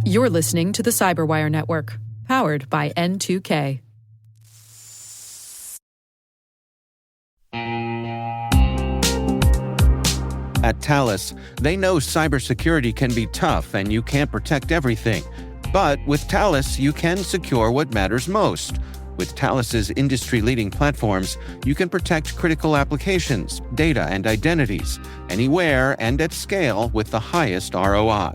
You're listening to the Cyberwire Network, powered by N2K. At Thales, they know cybersecurity can be tough and you can't protect everything. But with Thales, you can secure what matters most. With Thales's industry-leading platforms, you can protect critical applications, data, and identities, anywhere and at scale with the highest ROI.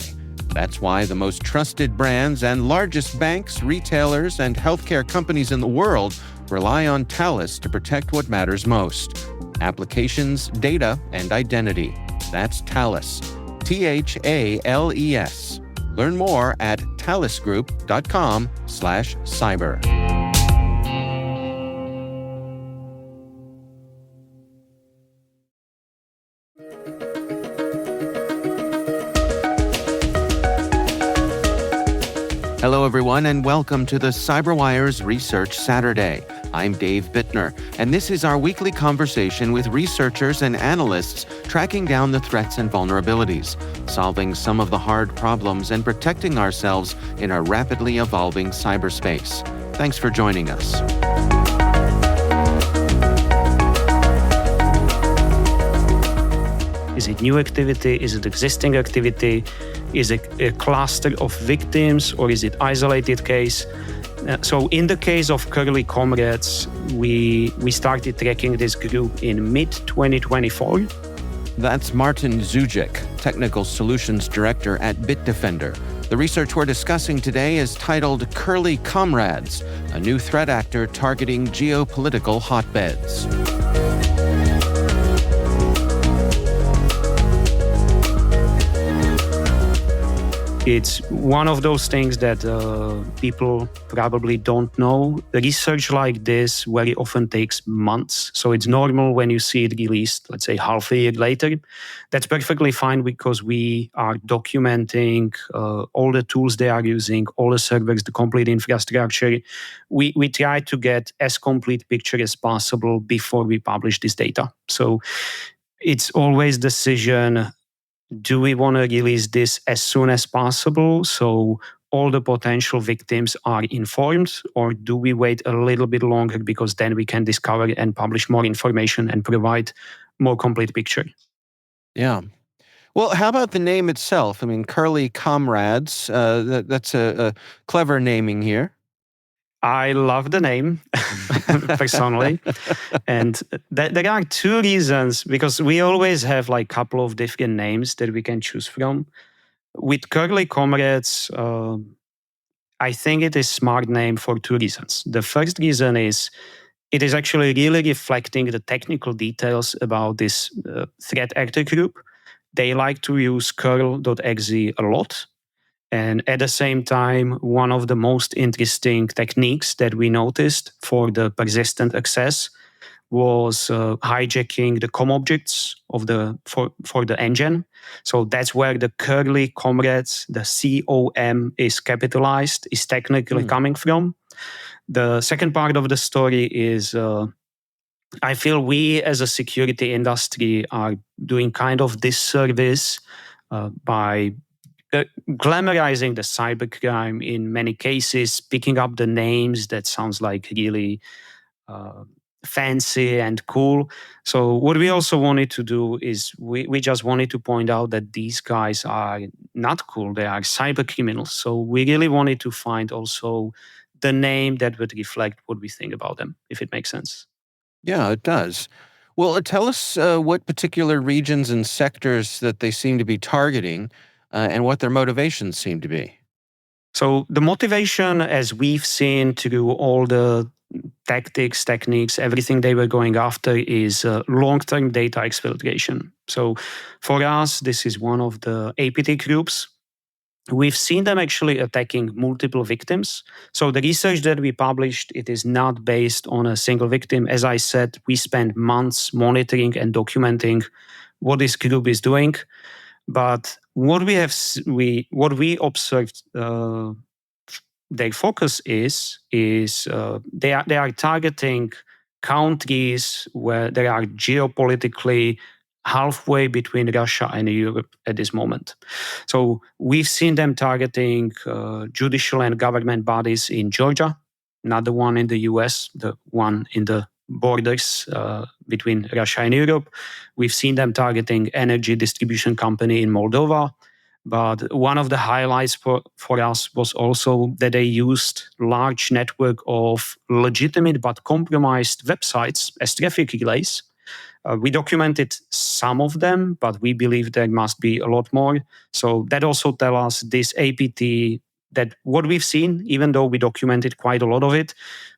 That's why the most trusted brands and largest banks, retailers, and healthcare companies in the world rely on Thales to protect what matters most: applications, data, and identity. That's Thales. Thales. Learn more at thalesgroup.com/cyber. Hello, everyone, and welcome to the CyberWire's Research Saturday. I'm Dave Bittner, and this is our weekly conversation with researchers and analysts tracking down the threats and vulnerabilities, solving some of the hard problems, and protecting ourselves in a rapidly evolving cyberspace. Thanks for joining us. Is it new activity? Is it existing activity? Is it a cluster of victims, or is it isolated case? So in the case of Curly Comrades, we started tracking this group in mid-2024. That's Martin Zujic, Technical Solutions Director at Bitdefender. The research we're discussing today is titled Curly Comrades, a new threat actor targeting geopolitical hotbeds. It's one of those things that people probably don't know. Research like this very often takes months. So it's normal when you see it released, let's say half a year later. That's perfectly fine because we are documenting all the tools they are using, all the servers, the complete infrastructure. We try to get as complete picture as possible before we publish this data. So it's always decision. Do we want to release this as soon as possible so all the potential victims are informed, or do we wait a little bit longer because then we can discover and publish more information and provide more complete picture? Yeah. Well, how about the name itself? I mean, Curly Comrades, that's a clever naming here. I love the name, personally. And there are two reasons, because we always have like a couple of different names that we can choose from. With Curly Comrades, I think it is a smart name for two reasons. The first reason is it is actually really reflecting the technical details about this threat actor group. They like to use curl.exe a lot. And at the same time, one of the most interesting techniques that we noticed for the persistent access was hijacking the COM objects of for the engine. So that's where the Curly Comrades, the COM is capitalized, is technically coming from. The second part of the story is I feel we as a security industry are doing kind of disservice by glamorizing the cybercrime in many cases, picking up the names that sounds like really fancy and cool. So what we also wanted to do is we just wanted to point out that these guys are not cool. They are cyber criminals. So we really wanted to find also the name that would reflect what we think about them, if it makes sense. Yeah, it does. Well, tell us what particular regions and sectors that they seem to be targeting and what their motivations seem to be. So the motivation, as we've seen through all the tactics, techniques, everything they were going after is long-term data exfiltration. So for us, this is one of the APT groups. We've seen them actually attacking multiple victims. So the research that we published, it is not based on a single victim. As I said, we spent months monitoring and documenting what this group is doing. But what we observed, their focus is they are targeting countries where there are geopolitically halfway between Russia and Europe at this moment. So we've seen them targeting judicial and government bodies in Georgia, not the one in the US, the one in the borders between Russia and Europe. We've seen them targeting energy distribution company in Moldova. But one of the highlights for us was also that they used large network of legitimate but compromised websites as traffic relays. We documented some of them, but we believe there must be a lot more. So that also tells us this APT, that what we've seen, even though we documented quite a lot of it,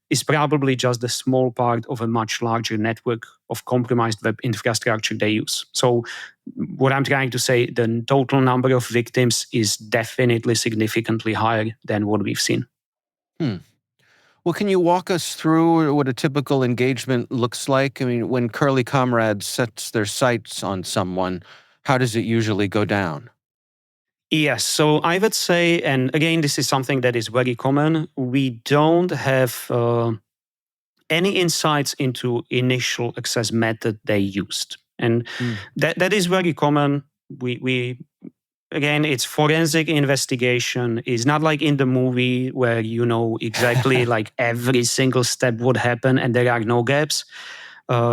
is probably just the small part of a much larger network of compromised web infrastructure they use. So what I'm trying to say, the total number of victims is definitely significantly higher than what we've seen. Well, can you walk us through what a typical engagement looks like? I mean, when Curly Comrade sets their sights on someone, how does it usually go down? Yes, so I would say, and again, this is something that is very common. We don't have any insights into initial access method they used, and that is very common. We again, it's forensic investigation. It's not like in the movie where you know exactly like every single step would happen and there are no gaps.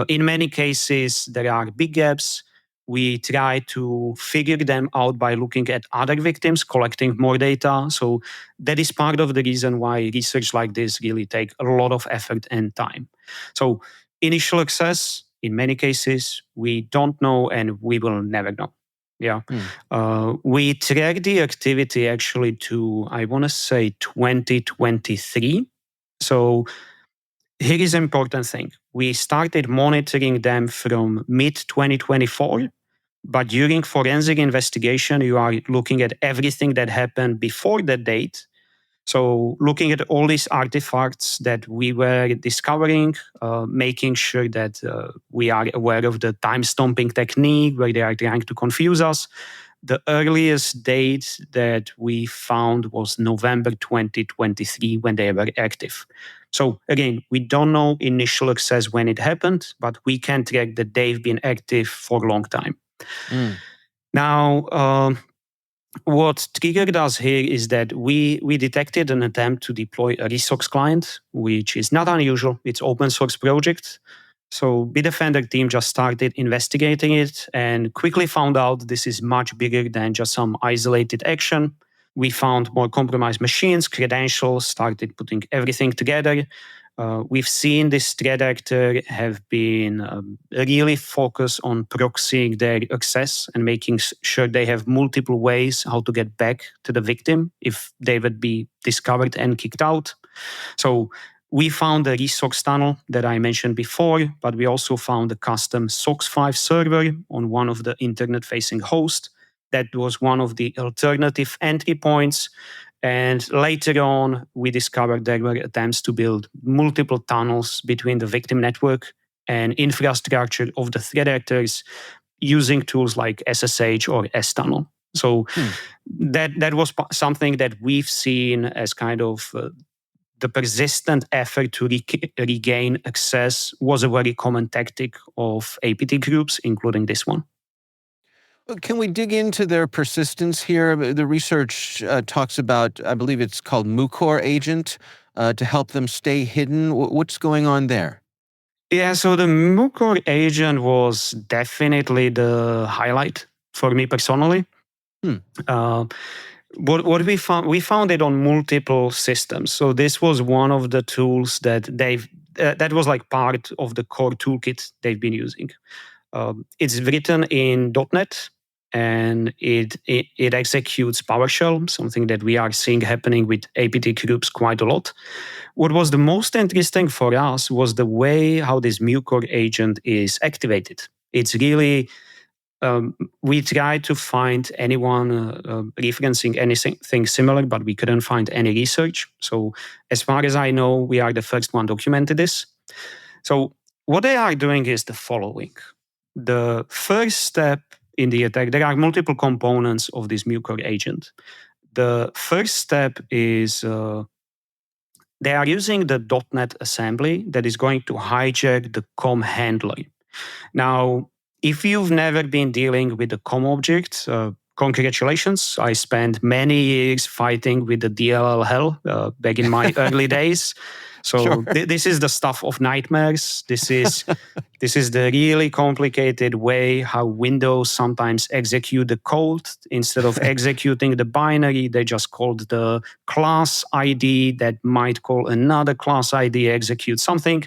In many cases, there are big gaps. We try to figure them out by looking at other victims, collecting more data. So that is part of the reason why research like this really take a lot of effort and time. So initial access, in many cases, we don't know and we will never know. Yeah. We track the activity actually to, I want to say, 2023. So here is an important thing. We started monitoring them from mid 2024, but during forensic investigation, you are looking at everything that happened before that date. So looking at all these artifacts that we were discovering, making sure that we are aware of the time stomping technique where they are trying to confuse us. The earliest date that we found was November 2023 when they were active. So again, we don't know initial access when it happened, but we can track that they've been active for a long time. Now, what triggered us here is that we detected an attempt to deploy a resource client, which is not unusual. It's open source project. So Bitdefender team just started investigating it and quickly found out this is much bigger than just some isolated action. We found more compromised machines, credentials, started putting everything together. We've seen this threat actor have been really focused on proxying their access and making sure they have multiple ways how to get back to the victim if they would be discovered and kicked out. So we found a resource tunnel that I mentioned before, but we also found a custom SOX 5 server on one of the internet-facing hosts. That was one of the alternative entry points. And later on, we discovered there were attempts to build multiple tunnels between the victim network and infrastructure of the threat actors using tools like SSH or S-tunnel. So that was something that we've seen as kind of the persistent effort to regain access was a very common tactic of APT groups, including this one. Can we dig into their persistence here? The research talks about, I believe it's called EggStremeAgent, to help them stay hidden. What's going on there? Yeah, so the EggStremeAgent was definitely the highlight for me personally. What we found it on multiple systems. So this was one of the tools that that was like part of the core toolkit they've been using. It's written in .NET and it executes PowerShell, something that we are seeing happening with APT groups quite a lot. What was the most interesting for us was the way how this EggStremeAgent is activated. It's really we tried to find anyone referencing anything similar, but we couldn't find any research. So as far as I know, we are the first one documented this. So what they are doing is the following. The first step in the attack, there are multiple components of this EggStremeAgent. The first step is they are using the .NET assembly that is going to hijack the COM handler. Now, If you've never been dealing with the COM object, congratulations. I spent many years fighting with the DLL hell back in my early days. So Sure. This is the stuff of nightmares. This is the really complicated way how Windows sometimes execute the code. Instead of executing the binary, they just called the class ID that might call another class ID, execute something.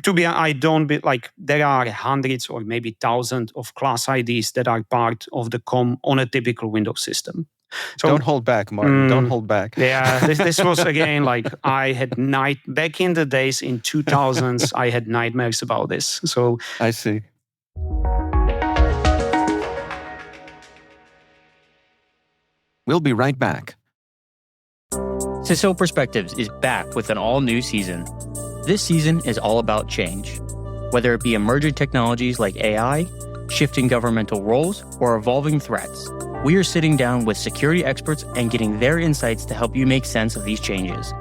There are hundreds or maybe thousands of class IDs that are part of the COM on a typical Windows system. So, don't hold back, Martin. Don't hold back. Yeah, this was again I had back in the days in 2000s, I had nightmares about this. So I see. We'll be right back. CISO Perspectives is back with an all-new season. This season is all about change. Whether it be emerging technologies like AI, shifting governmental roles, or evolving threats, we are sitting down with security experts and getting their insights to help you make sense of these changes.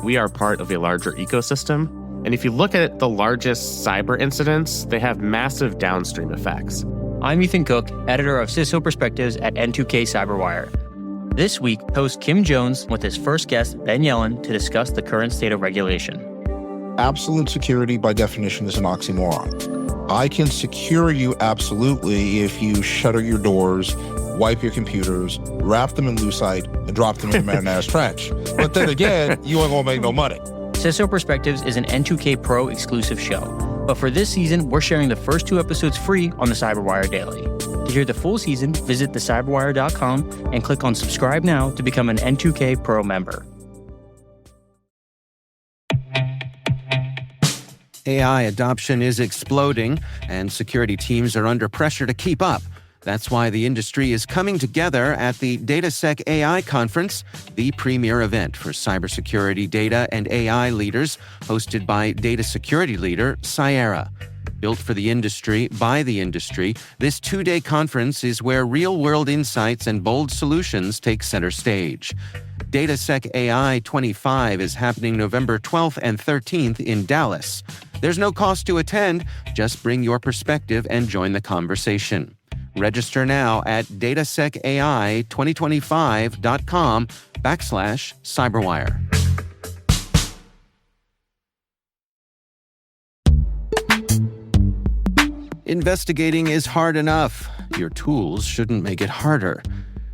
We are part of a larger ecosystem, and if you look at the largest cyber incidents, they have massive downstream effects. I'm Ethan Cook, editor of CISO Perspectives at N2K Cyberwire. This week, host Kim Jones with his first guest, Ben Yellen, to discuss the current state of regulation. Absolute security, by definition, is an oxymoron. I can secure you absolutely if you shutter your doors, wipe your computers, wrap them in lucite, and drop them in the Mariners trench. But then again, you ain't gonna make no money. CISO Perspectives is an N2K Pro exclusive show. But for this season, we're sharing the first 2 episodes free on the Cyberwire Daily. To hear the full season, visit thecyberwire.com and click on subscribe now to become an N2K Pro member. AI adoption is exploding, and security teams are under pressure to keep up. That's why the industry is coming together at the DataSec AI Conference, the premier event for cybersecurity data and AI leaders, hosted by data security leader Cyera. Built for the industry, by the industry, this 2-day conference is where real-world insights and bold solutions take center stage. DataSec AI 25 is happening November 12th and 13th in Dallas. There's no cost to attend. Just bring your perspective and join the conversation. Register now at datasecai2025.com/cyberwire. Investigating is hard enough. Your tools shouldn't make it harder.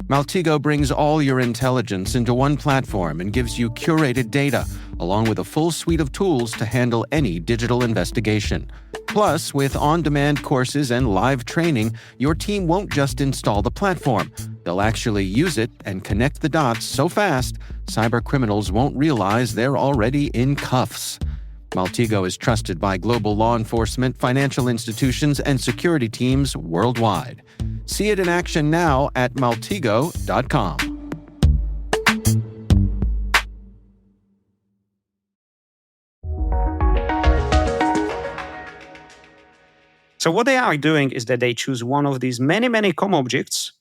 Maltego brings all your intelligence into one platform and gives you curated data, along with a full suite of tools to handle any digital investigation. Plus, with on-demand courses and live training, your team won't just install the platform. They'll actually use it and connect the dots so fast, cybercriminals won't realize they're already in cuffs. Maltego is trusted by global law enforcement, financial institutions, and security teams worldwide. See it in action now at maltego.com. So what they are doing is that they choose one of these many COM objects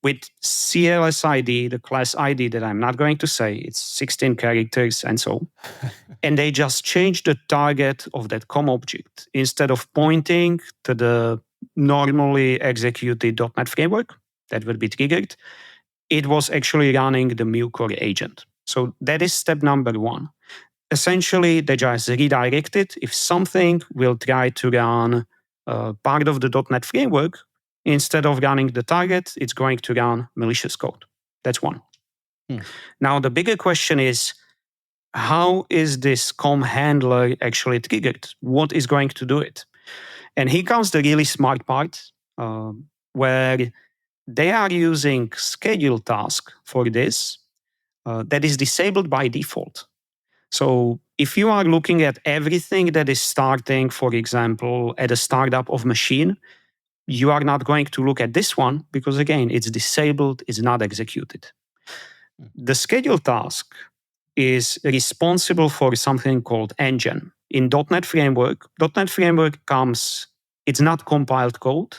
with CLS ID, the class ID that I'm not going to say. It's 16 characters and so. And they just change the target of that COM object. Instead of pointing to the normally executed .NET framework that would be triggered, it was actually running the MuCore agent. So that is step number 1. Essentially, they just redirect it. If something will try to run part of the .NET framework, instead of running the target, it's going to run malicious code. That's one. Now, the bigger question is, how is this COM handler actually triggered? What is going to do it? And here comes the really smart part, where they are using schedule task for this that is disabled by default. So if you are looking at everything that is starting, for example, at a startup of machine, you are not going to look at this one because, again, it's disabled, it's not executed. The schedule task is responsible for something called engine. In .NET Framework comes, it's not compiled code.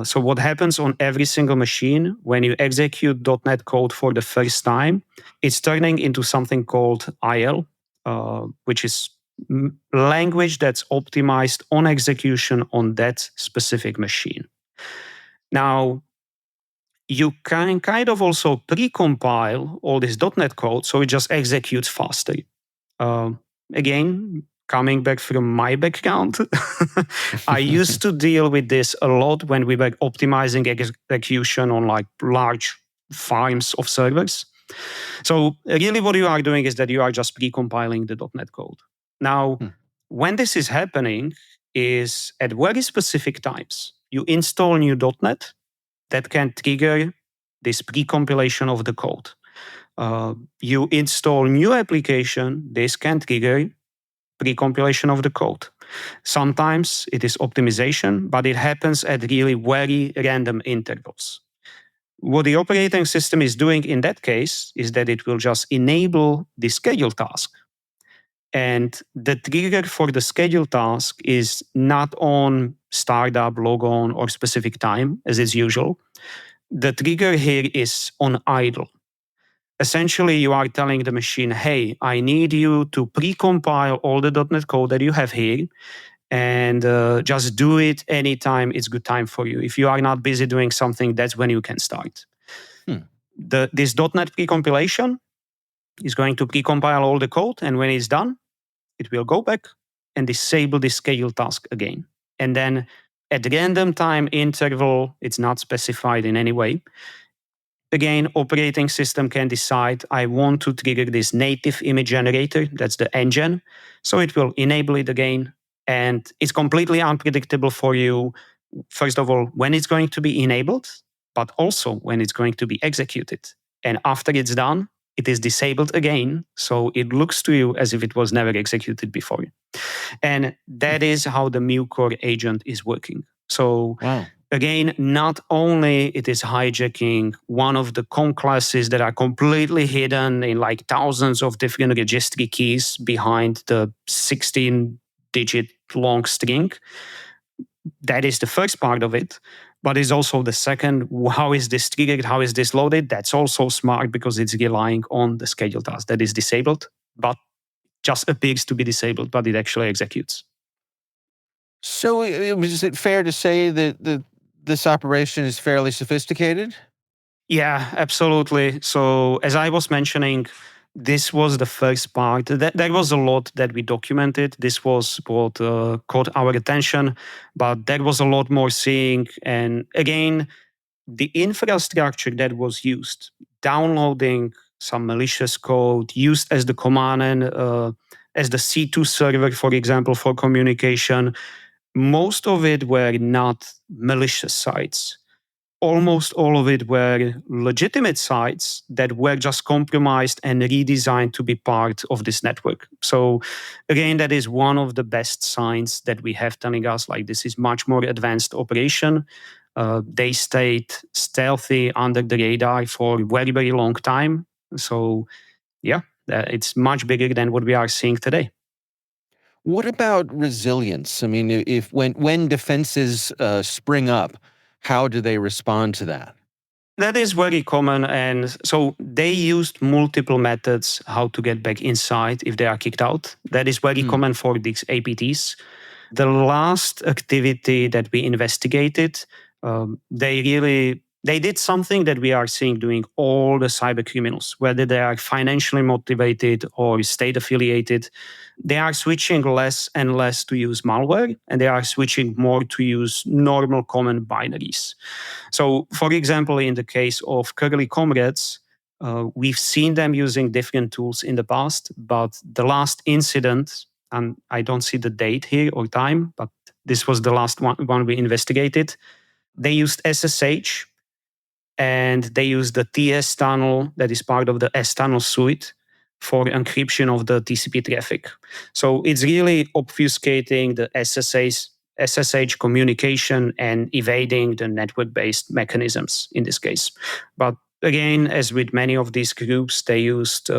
So what happens on every single machine when you execute .NET code for the first time, it's turning into something called IL, which is language that's optimized on execution on that specific machine. Now, you can kind of also pre-compile all this .NET code so it just executes faster. Again, coming back from my background, I used to deal with this a lot when we were optimizing execution on like large farms of servers. So really what you are doing is that you are just pre-compiling the .NET code. Now, when this is happening is at very specific times. You install new .NET that can trigger this pre-compilation of the code. You install new application, this can trigger pre-compilation of the code. Sometimes it is optimization, but it happens at really very random intervals. What the operating system is doing in that case is that it will just enable the schedule task. And the trigger for the schedule task is not on startup, logon, or specific time, as is usual. The trigger here is on idle. Essentially, you are telling the machine, hey, I need you to pre-compile all the .NET code that you have here and just do it anytime it's good time for you. If you are not busy doing something, that's when you can start. This .NET pre-compilation is going to pre-compile all the code, and when it's done, it will go back and disable the schedule task again. And then at random time interval, it's not specified in any way. Again, operating system can decide, I want to trigger this native image generator, that's the engine. So it will enable it again. And it's completely unpredictable for you, first of all, when it's going to be enabled, but also when it's going to be executed. And after it's done, it is disabled again. So it looks to you as if it was never executed before. And that is how the MuCore agent is working. So again, not only it is hijacking one of the COM classes that are completely hidden in like thousands of different registry keys behind the 16-digit long string. That is the first part of it. But it's also the second, how is this triggered? How is this loaded? That's also smart because it's relying on the schedule task that is disabled, but just appears to be disabled, but it actually executes. So is it fair to say that this operation is fairly sophisticated? Yeah, absolutely. So as I was mentioning, this was the first part. There was a lot that we documented. This was what caught our attention, but there was a lot more seeing. And again, the infrastructure that was used, downloading some malicious code, used as the command and as the C2 server, for example, for communication, most of it were not malicious sites. Almost all of it were legitimate sites that were just compromised and redesigned to be part of this network. So again, that is one of the best signs that we have telling us like this is much more advanced operation. They stayed stealthy under the radar for a very, very long time. So yeah, it's much bigger than what we are seeing today. What about resilience? I mean, if when defenses spring up, how do they respond to that? That is very common. And so they used multiple methods how to get back inside if they are kicked out. That is very common for these APTs. The last activity that we investigated, they did something that we are seeing doing all the cyber criminals, whether they are financially motivated or state affiliated. They are switching less and less to use malware, and they are switching more to use normal common binaries. So, for example, in the case of Curly Comrades, we've seen them using different tools in the past, but the last incident, and I don't see the date here or time, but this was the last one we investigated. They used SSH and they used the TS tunnel that is part of the S tunnel suite for encryption of the TCP traffic. So it's really obfuscating the SSH communication and evading the network-based mechanisms in this case. But again, as with many of these groups, they used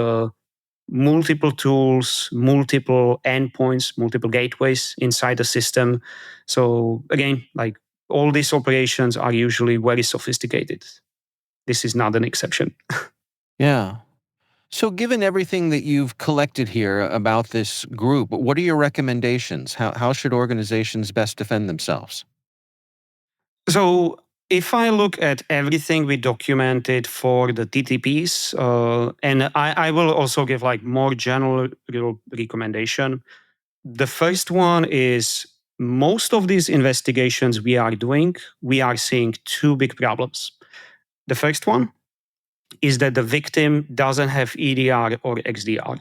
multiple tools, multiple endpoints, multiple gateways inside the system. So again, like all these operations are usually very sophisticated. This is not an exception. Yeah. So, given everything that you've collected here about this group, what are your recommendations? How should organizations best defend themselves? So if I look at everything we documented for the TTPs, and I will also give like more general recommendation. The first one is most of these investigations we are doing, we are seeing two big problems. The first one is that the victim doesn't have EDR or XDR.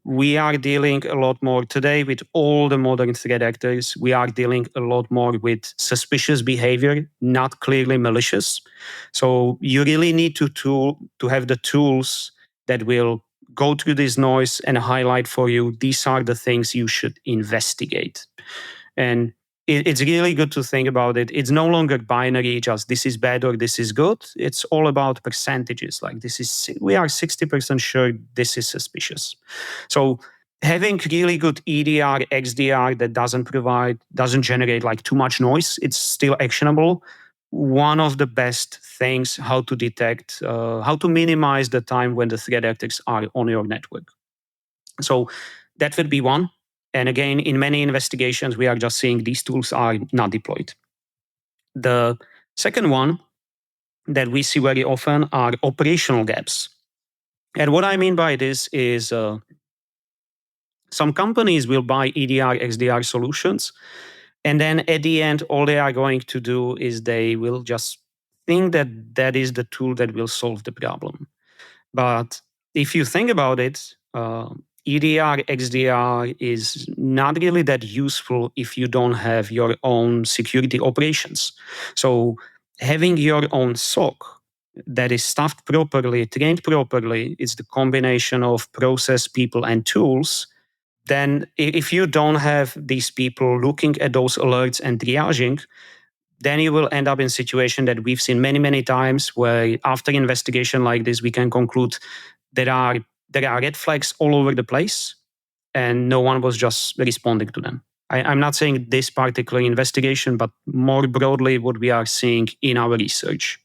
We are dealing a lot more today with all the modern threat actors. We are dealing a lot more with suspicious behavior, not clearly malicious. So you really need to have the tools that will go through this noise and highlight for you these are the things you should investigate. And it's really good to think about it. It's no longer binary, just this is bad or this is good. It's all about percentages. Like we are 60% sure this is suspicious. So having really good EDR, XDR that doesn't generate like too much noise, it's still actionable. One of the best things how to detect, how to minimize the time when the threat actors are on your network. So that would be one. And again, in many investigations, we are just seeing these tools are not deployed. The second one that we see very often are operational gaps. And what I mean by this is some companies will buy EDR, XDR solutions. And then at the end, all they are going to do is they will just think that that is the tool that will solve the problem. But if you think about it, EDR, XDR is not really that useful if you don't have your own security operations. So having your own SOC that is staffed properly, trained properly, it's the combination of process, people, and tools. Then if you don't have these people looking at those alerts and triaging, then you will end up in a situation that we've seen many, many times where after investigation like this, we can conclude there are red flags all over the place and no one was just responding to them. I'm not saying this particular investigation, but more broadly what we are seeing in our research.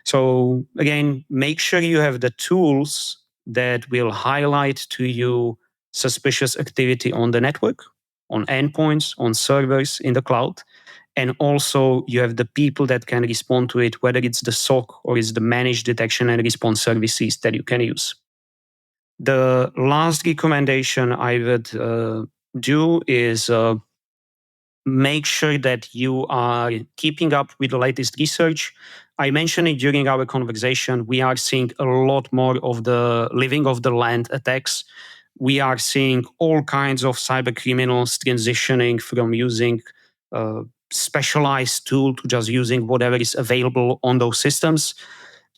So again, make sure you have the tools that will highlight to you suspicious activity on the network, on endpoints, on servers in the cloud. And also you have the people that can respond to it, whether it's the SOC or it's the managed detection and response services that you can use. The last recommendation I would do is make sure that you are keeping up with the latest research. I mentioned it during our conversation. We are seeing a lot more of the living of the land attacks. We are seeing all kinds of cyber criminals transitioning from using specialized tool to just using whatever is available on those systems.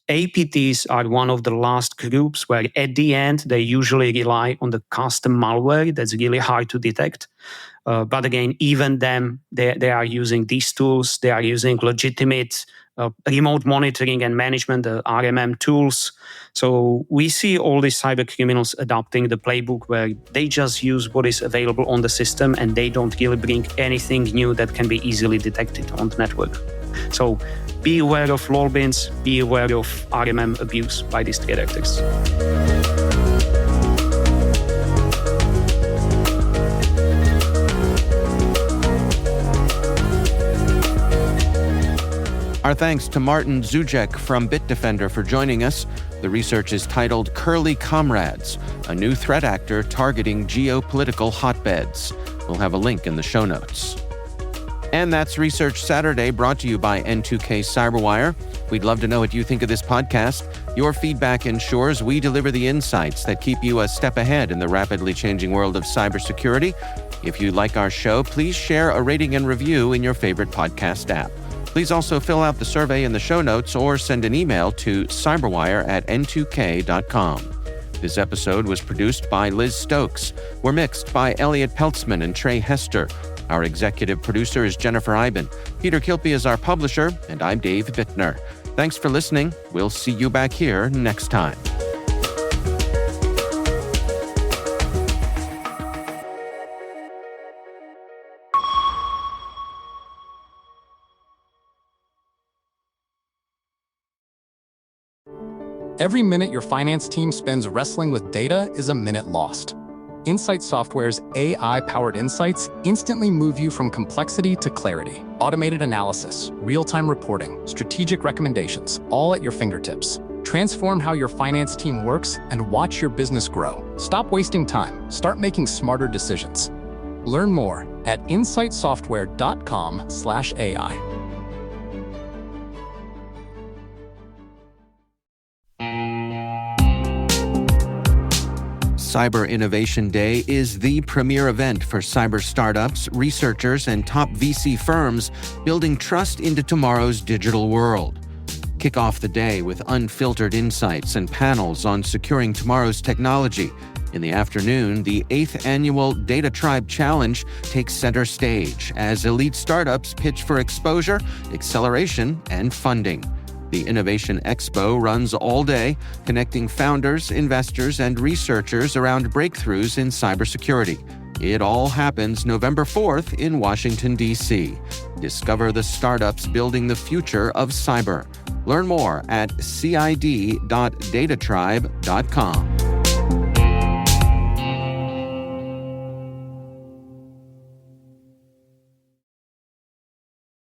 APTs are one of the last groups where at the end they usually rely on the custom malware that's really hard to detect. But again, even them, they are using these tools. They are using legitimate remote monitoring and management, the RMM tools. So we see all these cyber criminals adopting the playbook where they just use what is available on the system and they don't really bring anything new that can be easily detected on the network. So be aware of lol bins, be aware of RMM abuse by these threat actors. Our thanks to Martin Zuzek from Bitdefender for joining us. The research is titled Curly Comrades, a new threat actor targeting geopolitical hotbeds. We'll have a link in the show notes. And that's Research Saturday, brought to you by N2K Cyberwire. We'd love to know what you think of this podcast. Your feedback ensures we deliver the insights that keep you a step ahead in the rapidly changing world of cybersecurity. If you like our show, please share a rating and review in your favorite podcast app. Please also fill out the survey in the show notes or send an email to cyberwire@n2k.com. This episode was produced by Liz Stokes. We're mixed by Elliot Peltzman and Trey Hester. Our executive producer is Jennifer Eiben. Peter Kilpie is our publisher, and I'm Dave Bittner. Thanks for listening. We'll see you back here next time. Every minute your finance team spends wrestling with data is a minute lost. Insight Software's AI-powered insights instantly move you from complexity to clarity. Automated analysis, real-time reporting, strategic recommendations, all at your fingertips. Transform how your finance team works and watch your business grow. Stop wasting time. Start making smarter decisions. Learn more at insightsoftware.com/AI. Cyber Innovation Day is the premier event for cyber startups, researchers, and top VC firms building trust into tomorrow's digital world. Kick off the day with unfiltered insights and panels on securing tomorrow's technology. In the afternoon, the 8th annual Data Tribe Challenge takes center stage as elite startups pitch for exposure, acceleration, and funding. The Innovation Expo runs all day, connecting founders, investors, and researchers around breakthroughs in cybersecurity. It all happens November 4th in Washington, D.C. Discover the startups building the future of cyber. Learn more at cid.datatribe.com.